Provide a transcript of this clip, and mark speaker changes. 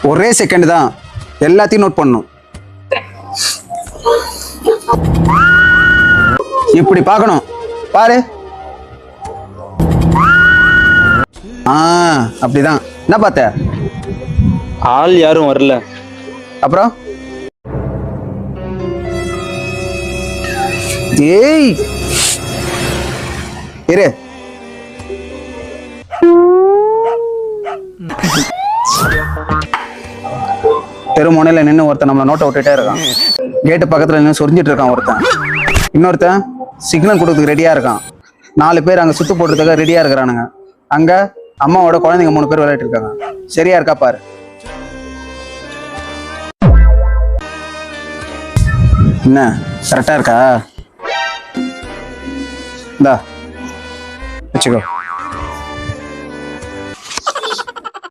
Speaker 1: ஒரே செகண்ட் தான், எல்லாத்தையும் நோட் பண்ணும். இப்படி பார்க்கணும், பாரு. அப்படிதான். என்ன பார்த்த?
Speaker 2: ஆள் யாரும் வரல.
Speaker 1: அப்புறம் ஏய் இரு. தெருமுனையில நின்று ஒருத்தன் நம்மளை நோட்டை விட்டுட்டே இருக்கான். கேட்டு பக்கத்துல நின்று சொரிஞ்சிட்டு இருக்கான் ஒருத்தன். இன்னொருத்தன் சிக்னல் கொடுக்கறதுக்கு ரெடியா இருக்கான். 4 பேர் அங்க சுத்து போடுறதுக்காக ரெடியா இருக்கிறானுங்க. அங்க அம்மாவோட குழந்தைங்க 3 பேர் விளையாட்டு இருக்காங்க. சரியா இருக்கா பாரு. என்ன கரெக்டா இருக்கா? இந்தா வச்சுக்கோ.